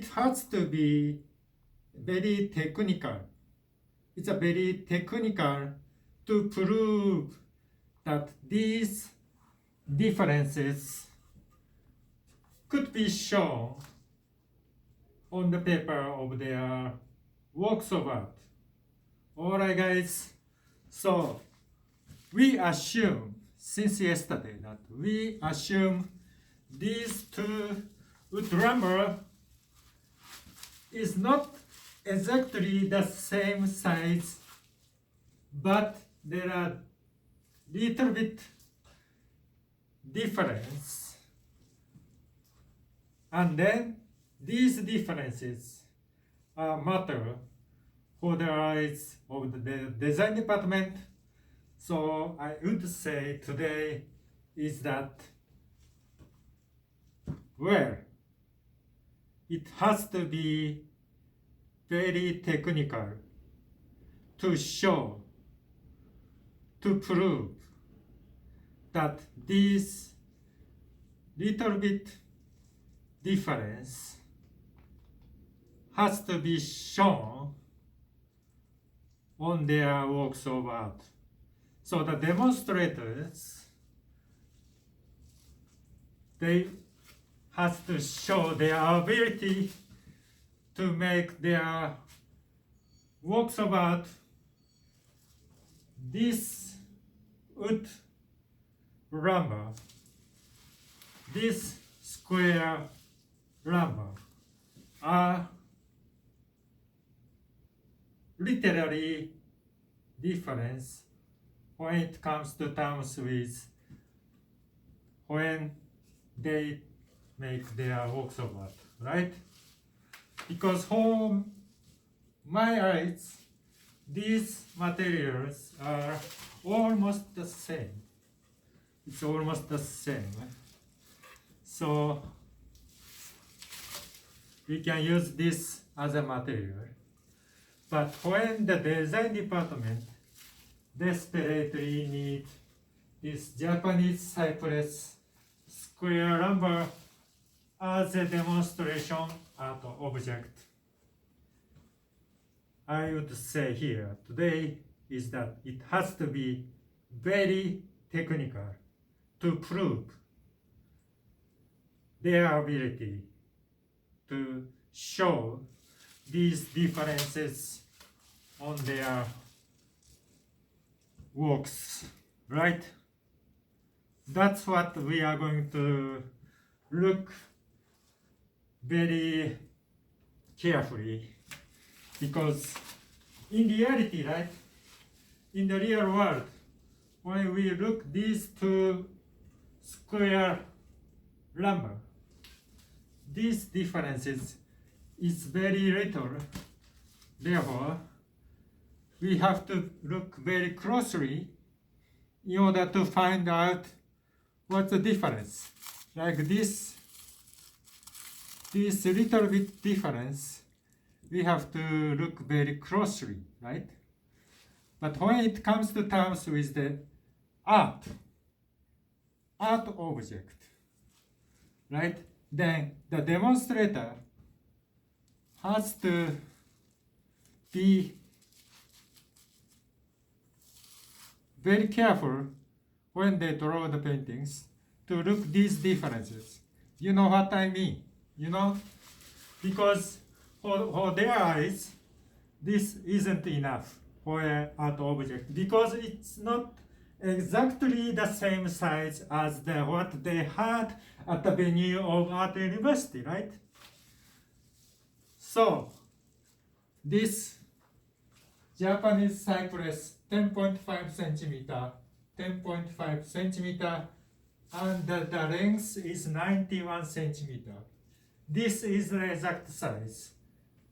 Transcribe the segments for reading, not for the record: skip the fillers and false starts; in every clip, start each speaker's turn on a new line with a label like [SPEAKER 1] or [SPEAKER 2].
[SPEAKER 1] it has to be very technical. It's a very technical to prove that these differences could be shown on the paper of their works of art. Alright guys, so we assume since yesterday that we assume these two wood lumber is not exactly the same size, but there are little bit difference, and then these differences are matter for the eyes of the design department. So I would say today is that, well, it has to be very technical to show, to prove that this little bit difference has to be shown on their works of art. So the demonstrators, they have to show their ability to make their works of art this wood lumber, this square lumber are literally different when it comes to terms with when they make their works of art, right? Because for my eyes, these materials are almost the same. It's almost the same. So we can use this as a material. But when the design department desperately need this Japanese cypress square lumber as a demonstration art object, I would say here today is that it has to be very technical to prove their ability to show these differences on their works, right? That's what we are going to look very carefully, because in reality, right, in the real world, when we look these two square lumber, these differences is very little. Therefore, we have to look very closely in order to find out what's the difference. Like this little bit difference, we have to look very closely, right? But when it comes to terms with the art object, right? Then the demonstrator has to be very careful when they draw the paintings to look these differences. You know what I mean? You know? Because for their eyes, this isn't enough for an art object, because it's not exactly the same size as what they had at the venue of art university, right? So this Japanese cypress 10.5 centimeter, 10.5 centimeter, and the length is 91 centimeter. This is the exact size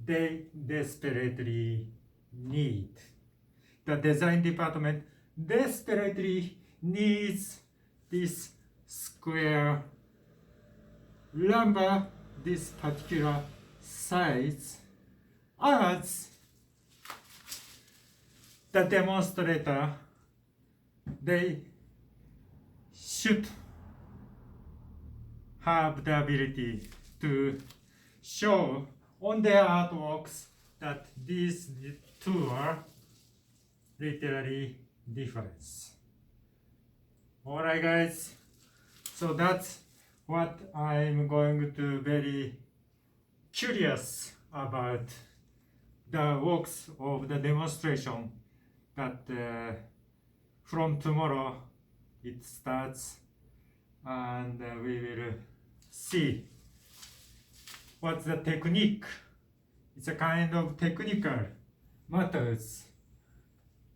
[SPEAKER 1] they desperately need. The design department desperately needs this square lumber, this particular size, as the demonstrator, they should have the ability to show on their artworks that these two are literally different. Alright guys, so that's what I'm going to very curious about the works of the demonstration that from tomorrow it starts, and we will see what's the technique. It's a kind of technical matters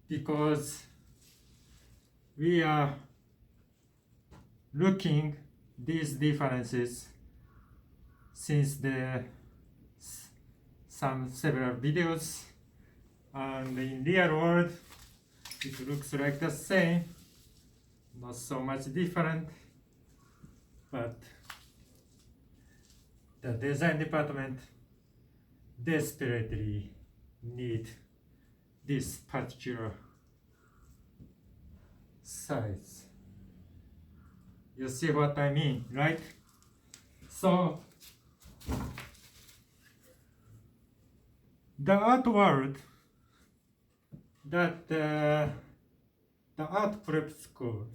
[SPEAKER 1] because we are looking these differences since several videos, and in real world it looks like the same, not so much different, but the design department desperately need this particular size. You see what I mean, right? So the art world that the art prep school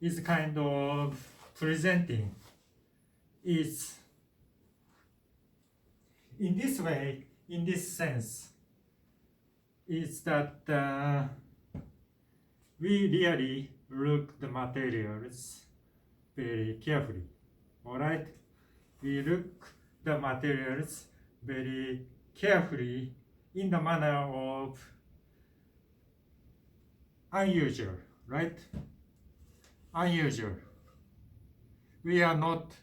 [SPEAKER 1] is kind of presenting is in this way, in this sense, is that we really look the materials very carefully. Alright? We look the materials very carefully in the manner of unusual, right? Unusual. We are not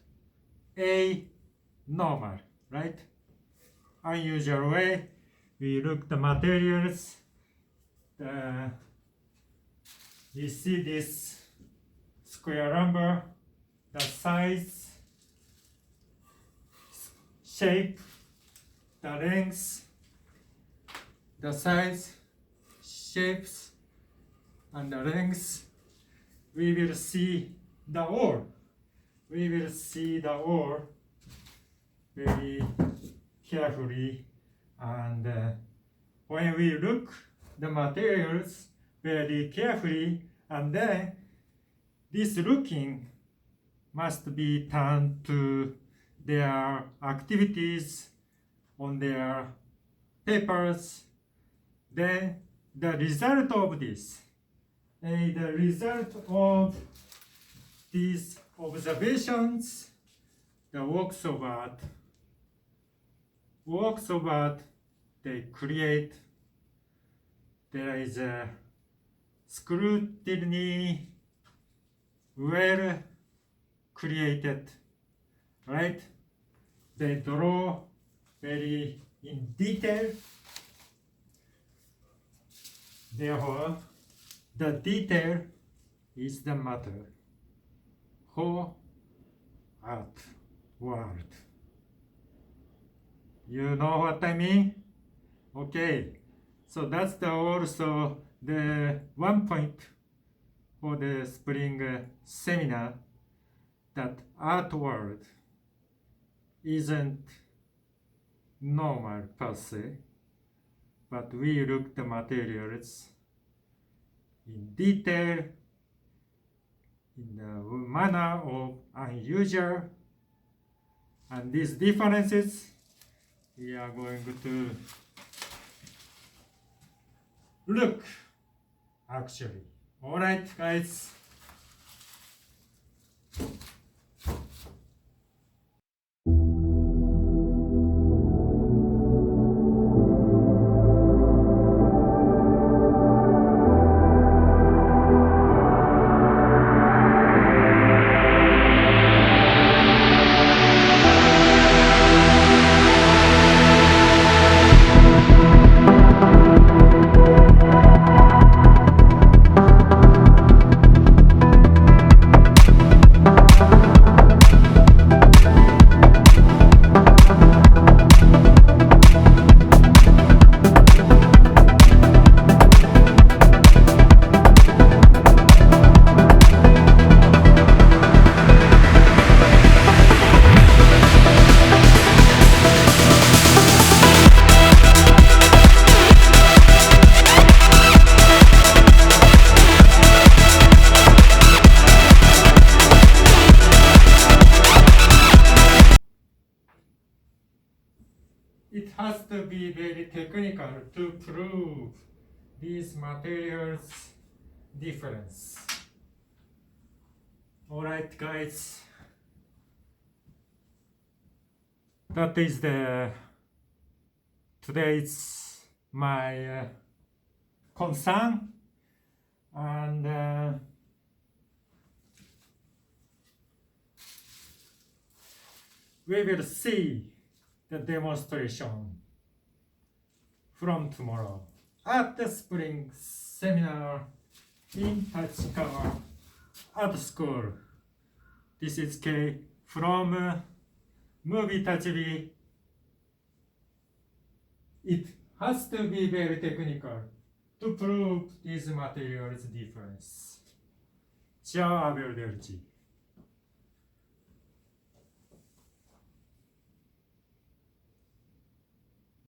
[SPEAKER 1] normal, right? Unusual way, we look the materials. We see this square number, the size, shape, the length, the size, shapes, and the length. We will see the all. We will see the all very carefully, and when we look the materials very carefully, and then this looking must be turned to their activities on their papers. Then the result of this, the result of these observations, the works of art they create, there is a scrutiny, well created, right? They draw very in detail. Therefore, the detail is the matter for art world. You know what I mean? Okay, so that's also the one point for the spring seminar, that art world isn't normal per se, but we look the materials in detail, in the manner of unusual, and these differences we are going to look actually. Alright guys. has to be very technical to prove these materials difference. Alright, guys. That is today's my concern, and we will see the demonstration from tomorrow at the spring seminar in Tachikawa Art School. This is Kei from Movie Tachibi. It has to be very technical to prove these materials difference. Ciao, arrivederci.